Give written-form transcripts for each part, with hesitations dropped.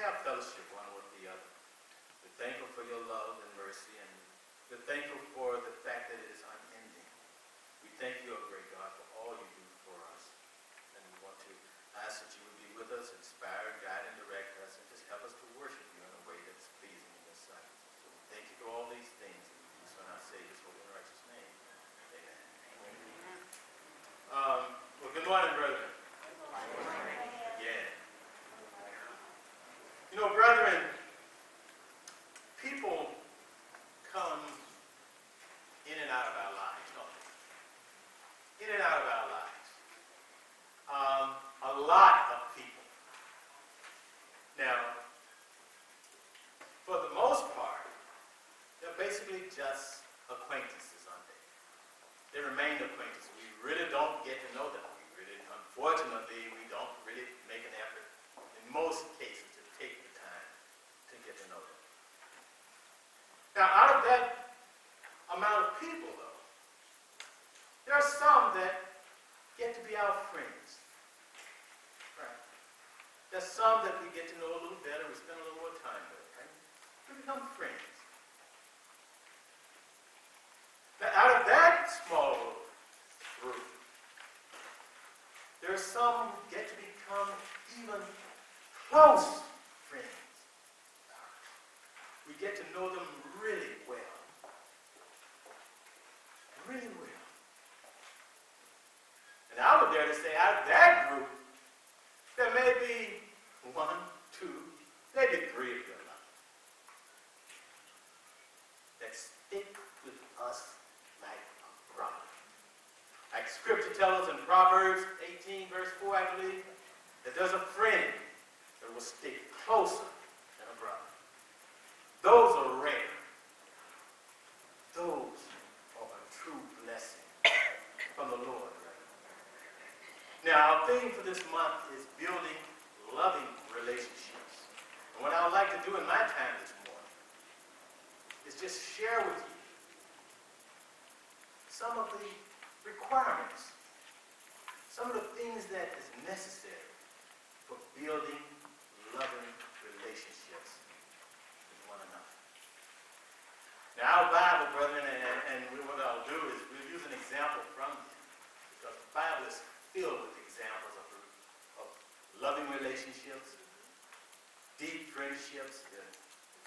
have fellowship one with the other. We're thankful for your love and mercy, and we're thankful for the fact that it is unending. We thank you, O great God, for all you do for us. And we want to ask that you would be with us, inspire, guide, and direct us, and just help us to worship you in a way that's pleasing in your sight. So we thank you for all these things, and we do so in our Savior's holy and righteous name. Amen. Well, good morning, brethren. Again. You know, brethren, people come in and out of our lives, don't they? In and out of our lives. A lot of people. Now, for the most part, they're basically just acquaintances, aren't they? They remain acquaintances. We really don't get to know them. Unfortunately, we don't really make an effort, in most cases, to take the time to get to know them. Now, out of that amount of people, though, there are some that get to be our friends. Right? There's some that we get to know a little better, we spend a little more time with, right? We become friends. Now, out of that small group, there are some who get to become even close friends. We get to know them really well. Really well. And I would dare to say out of that group, there may be 1, 2, maybe 3 of them that stick with us like a brother. Like Scripture tells us in Proverbs 18, verse 4, I believe, that there's a friend that will stick closer than a brother. Those are rare. Those are a true blessing from the Lord. Now, our theme for this month is building loving relationships. And what I would like to do in my time this morning is just share with you some of the requirements, some of the things that is necessary for building loving relationships with one another. Now, our Bible, brethren, and what I'll do is we'll use an example from them, because the Bible is filled with examples of loving relationships, deep friendships, the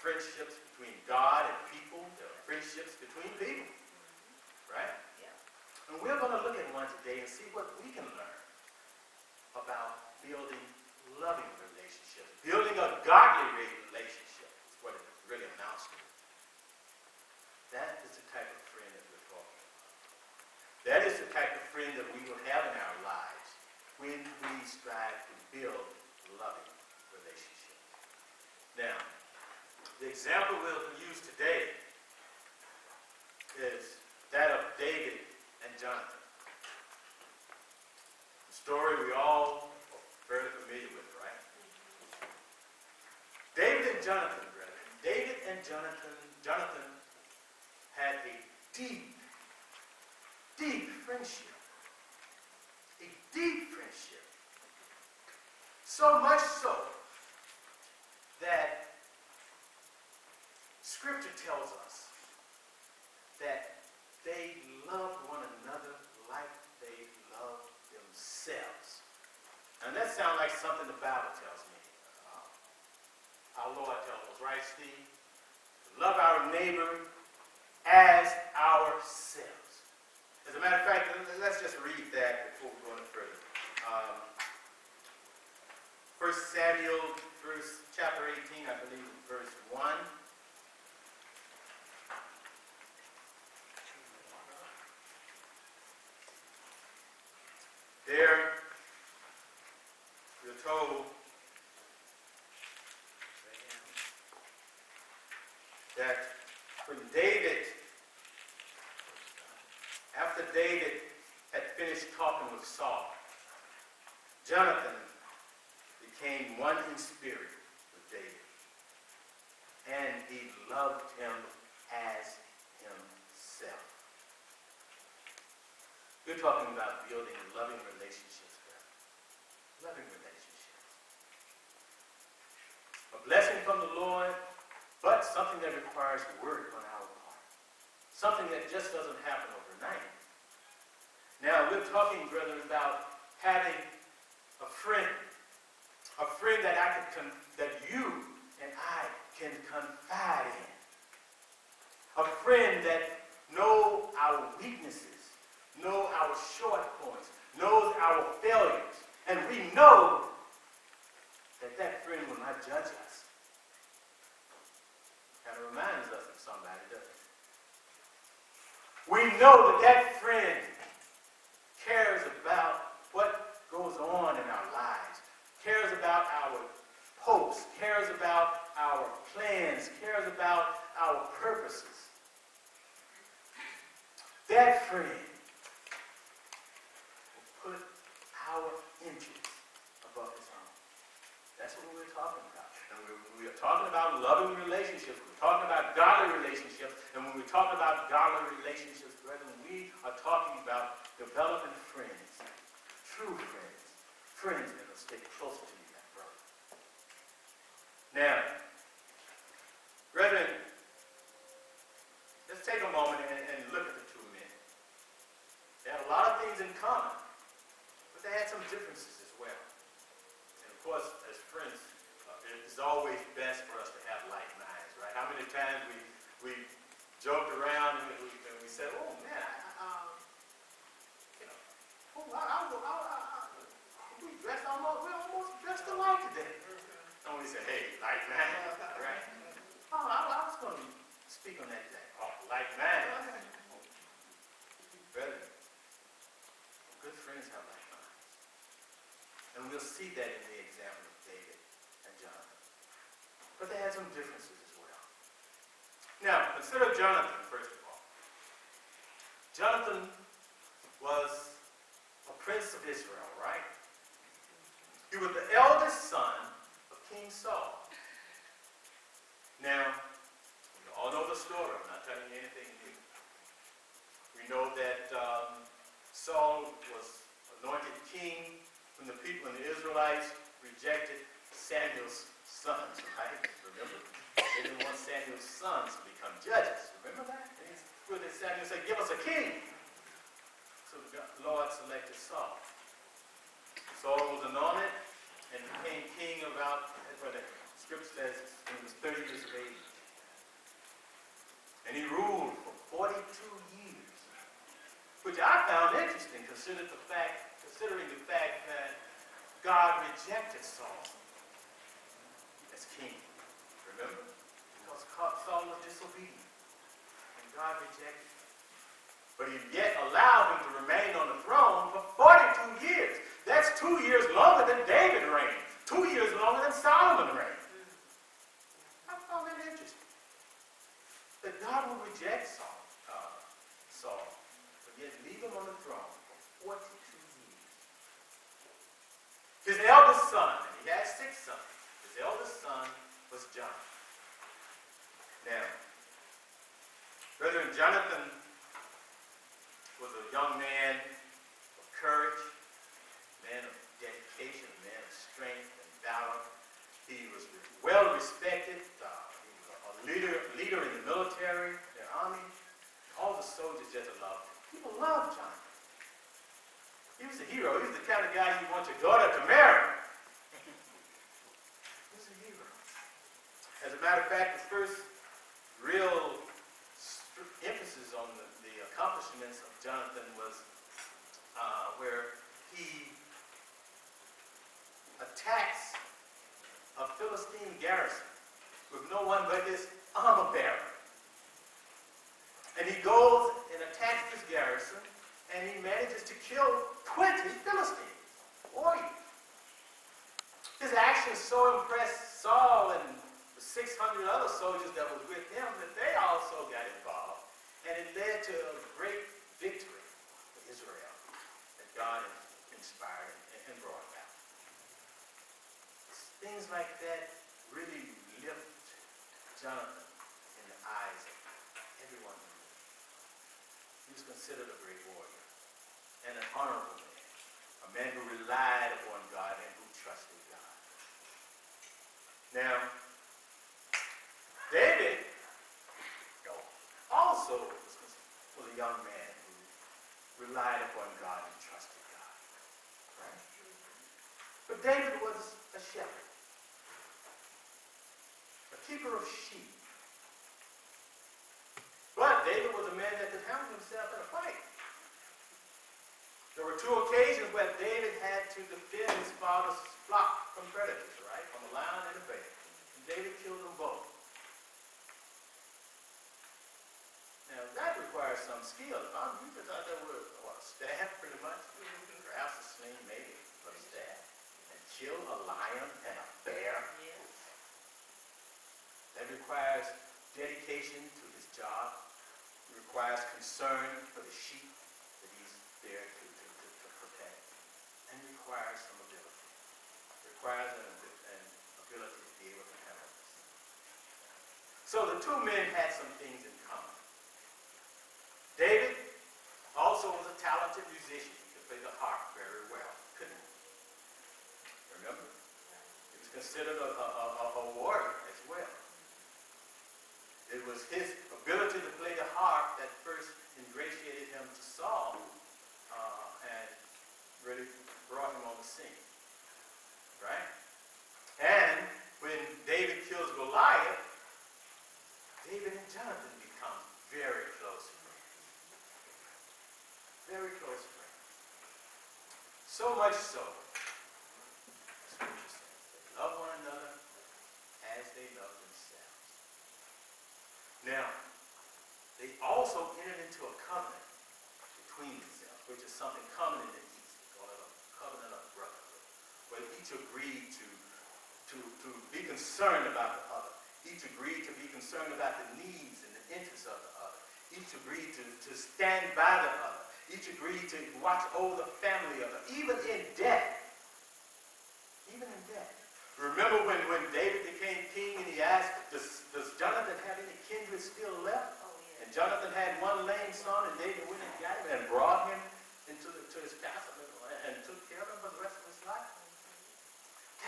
friendships between God and people, the friendships between people, right? And we're going to look at one today and see what we can learn about building loving relationships. Building a godly relationship is what it really amounts to. That is the type of friend that we're talking about. That is the type of friend that we will have in our lives when we strive to build loving relationships. Now, the example we'll use today is that of David and Jonathan. The story we all are fairly familiar with, right? David and Jonathan, brethren. David and Jonathan had a deep, deep friendship. A deep friendship. So much so that Scripture tells us that they loved one another like they loved themselves. And that sounds like something the Bible tells me. Our Lord tells us, right, Steve? To love our neighbor as ourselves. As a matter of fact, let's just read that before we go any further. 1 Samuel, chapter 18, I believe, verse 1. There, we're told that when after David had finished talking with Saul, Jonathan became one in spirit with David, and he loved him as himself. We're talking about building loving relationships, guys. Loving relationships. A something that requires work on our part. Something that just doesn't happen overnight. Now, we're talking, brethren, about having a friend that that you and I can confide in. A friend that knows our weaknesses, knows our short points, knows our failures, and we know that friend will not judge us. Kind of reminds us of somebody, doesn't it? We know that friend cares about what goes on in our lives, cares about our hopes, cares about our plans, cares about our purposes. That friend will put our interests above his own. That's what we're talking about. And we're talking about loving relationships. We're talking about godly relationships. And when we're talking about godly relationships, brethren, we are talking about developing friends, true friends, friends that will stick closer to you than brother. Now, brethren, let's take a moment and look at the two men. They had a lot of things in common, but they had some differences as well. And of course, as friends, it's always best for us to have like minds, right? How many times we joked around and we said, "Oh man, we're almost dressed alike today." And we said, "Hey, like mind, right?" Oh, I was going to speak on that today. Oh, like mind. Brethren, good friends have like minds. And we'll see that in the example of David and Jonathan. But they had some differences as well. Now, consider Jonathan, first of all. Jonathan was a prince of Israel, right? He was the eldest son of King Saul. Now, you all know the story. I'm not telling you anything new. We know that Saul was anointed king when the people and the Israelites rejected Samuel's sons, right? Remember? They didn't want Samuel's sons to become judges. Remember that? Where did Samuel say, "Give us a king"? So the Lord selected Saul. Saul was anointed and became king about, that's what the scripture says, when he was 30 years of age. And he ruled for 42 years, which I found interesting considering the fact that God rejected Saul as king. Remember? Because Saul was disobedient, and God rejected him. But he yet allowed him to remain on the throne for 42 years. That's 2 years longer than David reigned. 2 years longer than Solomon reigned. I found that interesting. That God will reject Saul, but yet leave him on the throne for 42 years. His eldest son, and he had 6 sons, his eldest son was Jonathan. Now, brethren, Jonathan was a young man of courage, man of dedication, a man of strength and valor. He was well respected. He was a leader in the military, the army. All the soldiers just loved him. People loved Jonathan. He was a hero. He was the kind of guy you want your daughter to marry. He was a hero. As a matter of fact, the first real emphasis on the accomplishments of Jonathan was where he attacks a Philistine garrison with no one but his armor bearer. And he goes and attacks this garrison, and he manages to kill 20 Philistines. Boy, his actions so impressed Saul and the 600 other soldiers that was with him that they also got involved. And it led to a great victory for Israel that God inspired and brought about. Things like that really lift Jonathan in the eyes of everyone who knew him. He was considered a great warrior and an honorable man, a man who relied upon God and who trusted God. Now, David also was a young man who relied upon God and trusted God. Right? But David was a shepherd, a keeper of sheep. But David was a man that could handle himself in a fight. There were two occasions where David had to defend his father's flock from predators, right? From a lion and a bear. And David killed them both. Now, that requires some skill. If I'm you just out there with a staff, pretty much, perhaps a sling maybe, but a staff, and kill a lion and a bear. Yes. That requires dedication to his job. It requires concern for the sheep that he's there to protect. And it requires some ability. It requires an ability to be able to handle this. So the two men had some things in common. David also was a talented musician. He could play the harp very well, couldn't he? Remember? He was considered a warrior as well. It was his ability to play the harp that first ingratiated him to Saul and really brought him on the scene. Right? And when David kills Goliath, David and Jonathan become very close friends. Very close friends. So much so, Scripture says, they love one another as they love themselves. Now, they also entered into a covenant between themselves, which is something common in the East. We call it a covenant of brotherhood, where each agreed to be concerned about the other. Each agreed to be concerned about the needs and the interests of the other. Each agreed to stand by the other. Each agreed to watch over the family of the other, even in death. Even in death. Remember when David became king and he asked, does Jonathan have any kindred still left? Oh, yeah. And Jonathan had one lame son, and David went and got him and brought him to his castle and took care of him for the rest of his life.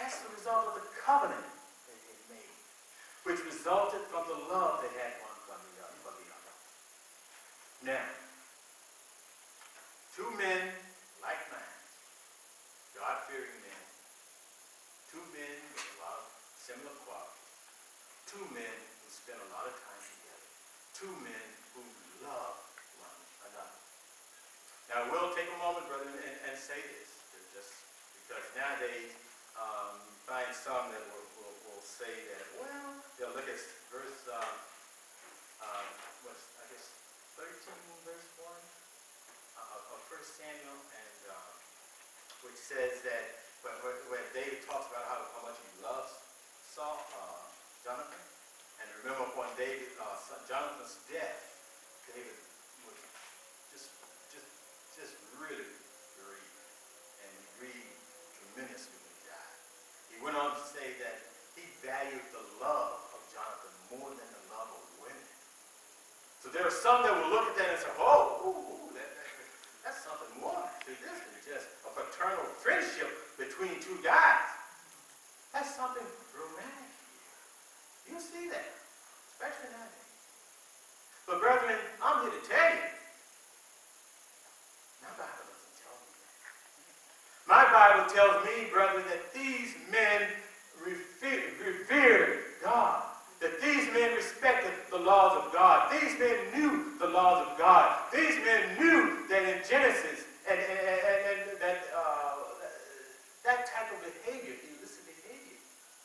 That's the result of the covenant that they made, which resulted from the love they had one for the other. Now, two men like minds, God-fearing men, two men with a lot of similar qualities, two men who spend a lot of time together, two men who love one another. Now, we'll take a moment, brethren, and say this, just because nowadays you find some that will say that, well, they'll look at verse, what's, I guess, 13, verse 1 of 1 Samuel, and which says that where David talks about how much he loves Jonathan, and remember upon Jonathan's death, David was just really grieved, and he grieved tremendously when he died. He went on to say that he valued the love of Jonathan more than the love of women. So there are some that will look at that and say, that's something more to this than just a fraternal friendship between two guys. That's something romantic. You see that, especially nowadays. But brethren, I'm here to tell you, my Bible doesn't tell me that. My Bible tells me, brethren, that these men revered God. That these men respected the laws of God. These men knew the laws of God. These men knew that in Genesis, and that type of behavior, illicit behavior,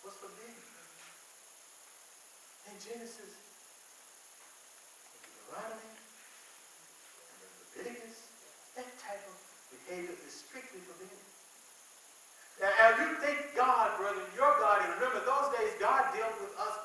was forbidden. In Genesis, in Deuteronomy, and in Leviticus, that type of behavior is strictly forbidden. Now, you think God, brother, your God, and remember, those days God dealt with us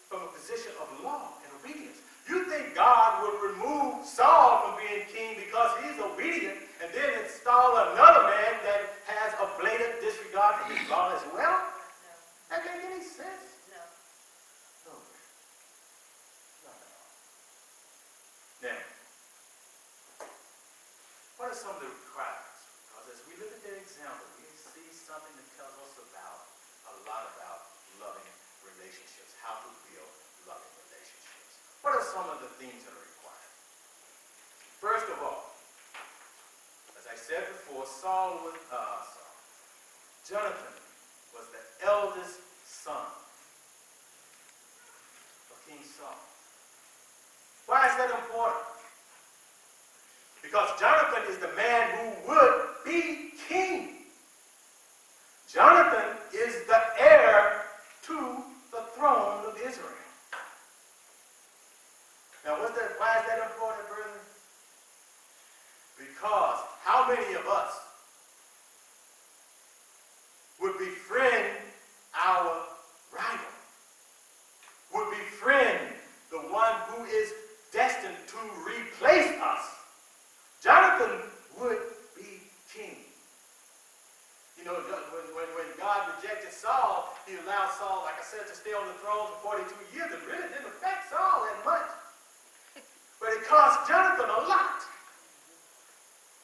from a position of law and obedience. You think God would remove Saul from being king because he's obedient and then install another man that has a blatant disregard for his law as well? No. That doesn't make any sense. No. No. Not at all. Now, what are some of the requirements? Because as we look at their example, we see something that tells us a lot about loving relationships, how to build loving relationships. What are some some of the things that are required? First of all, as I said before, Jonathan was the eldest son of King Saul. Why is that important? Because Jonathan is the man who would be king. Jonathan is the heir to the throne of Israel. Now, why is that important, brethren? Because how many of us would befriend our rival? Would befriend the one who is destined to replace us? Jonathan would be king. You know, when God rejected Saul, he allowed Saul, like I said, to stay on the throne for 42 years. It really didn't affect Saul that much. But it cost Jonathan a lot.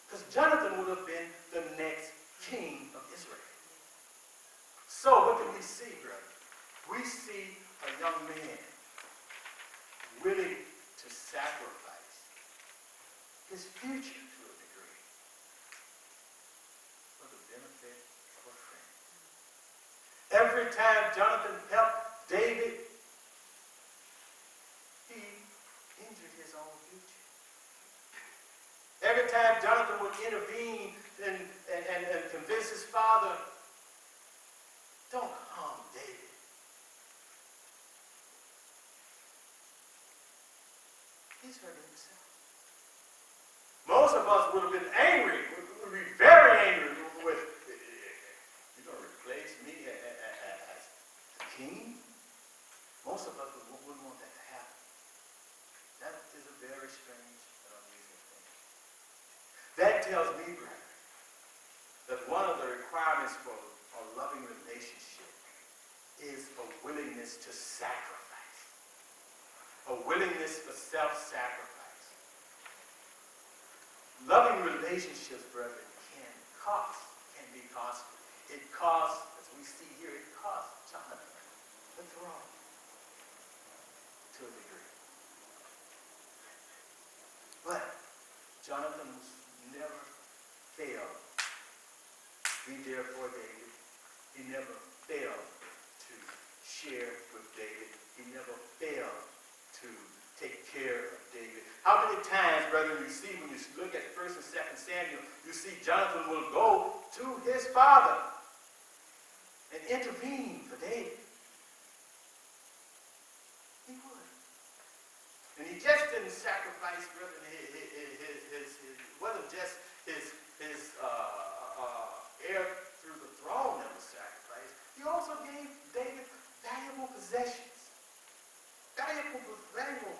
Because Jonathan would have been the next king of Israel. So what do we see, brother? We see a young man willing to sacrifice his future to a degree for the benefit of a friend. Every time Jonathan helped David, he injured his own future. Every time Jonathan would intervene and convince his father, don't harm David. He's hurting himself. Most of us would have been angry, would be very angry with, you're going to replace me as king? Most of us wouldn't want that to happen. That is a very strange and unusual thing. That tells me, brother, that one of the requirements for a loving relationship is a willingness to sacrifice. A willingness for self-sacrifice. Loving relationships, brethren, can be costly. It costs, as we see here, it costs Jonathan the throne to a degree. But Jonathan never failed to be there for David. He never failed to share with David. He never failed to take care of David. How many times, brethren, you see when you look at 1st and 2nd Samuel, you see Jonathan will go to his father and intervene for David. He would. And he just didn't sacrifice, brethren, it wasn't just his heir through the throne that was sacrificed. He also gave David valuable possessions. Valuable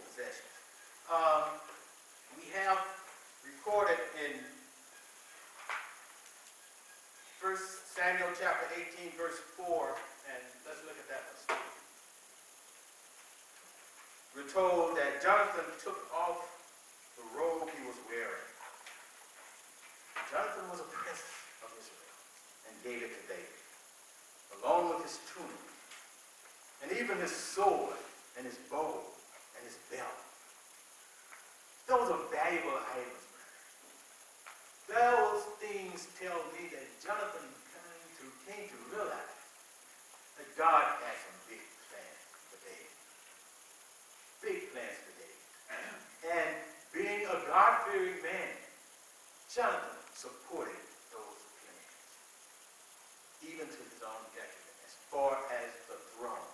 possessions. We have recorded in 1 Samuel chapter 18, verse 4, and let's look at that one. We're told that Jonathan took off the robe he was wearing. Jonathan was a prince of Israel and gave it to David, along with his tunic, and even his sword, and his bow, and his belt. Those are valuable items, brother. Those things tell me that Jonathan came to realize that God had some big plans for David. Big plans for David. And being a God-fearing man, Jonathan supported those plans, even to his own detriment, as far as the throne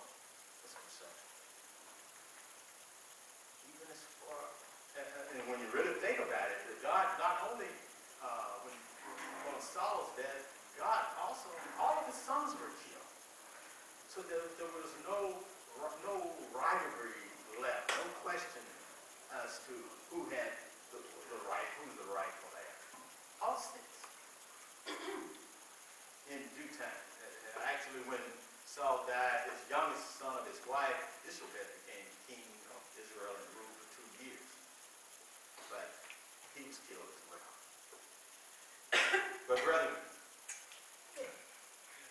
was concerned. Even as far, and when you really think about it, that God not only, when on Saul's death, God also, all of his sons were killed. So there was no rivalry left, no question as to who had who's the rightful heir. All six. In due time. Actually, when Saul died, his youngest son of his wife, Ishbosheth, became king of Israel and ruled for 2 years. But he was killed as well. But brethren,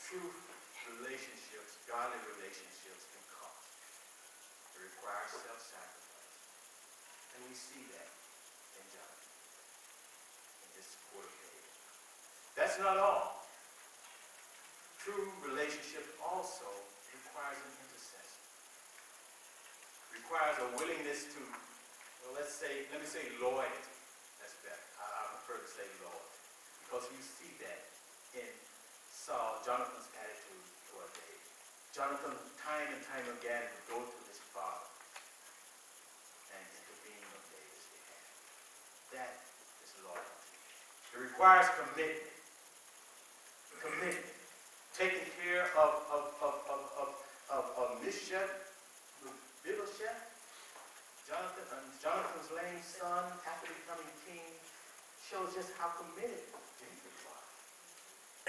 true relationships, godly relationships can cost. It requires self-sacrifice. we see that in Jonathan, in this support of David. That's not all. True relationship also requires an intercessor. Requires a willingness to, well, let me say loyalty. That's better. I prefer to say loyalty. Because you see that in Jonathan's attitude toward David. Jonathan, time and time again, would go to his father and intervene on David's behalf. That is loyalty. It requires commitment. Commitment. Taking care of Mephibosheth, Jonathan's lame son, after becoming king, shows just how committed David was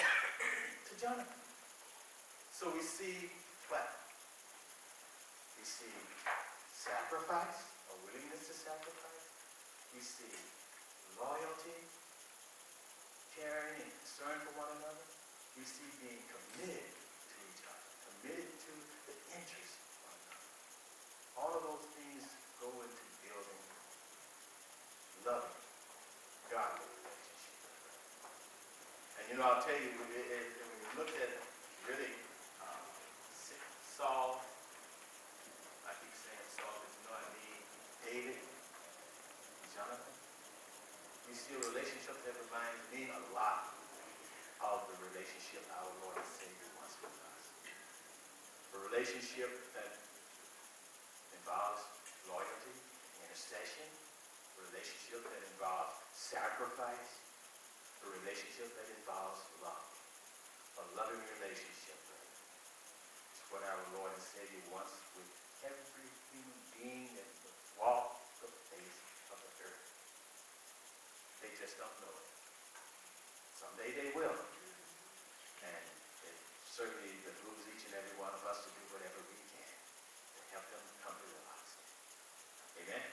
to Jonathan. So we see what? We see sacrifice, a willingness to sacrifice. We see loyalty, caring and concern for one another. We see being committed to each other, committed to the interests of one another. All of those things go into building loving, godly relationships. And I'll tell you, when you look at really Saul, I keep saying Saul, but I mean David and Jonathan, we see a relationship that reminds me a lot of the relationship our Lord and Savior wants with us. A relationship that involves loyalty, intercession, a relationship that involves sacrifice, a relationship that involves love. A loving relationship is what our Lord and Savior wants with every human being that walks the face of the earth. They just don't know it. Someday they will. And it certainly behooves each and every one of us to do whatever we can to help them come to realize it. Amen?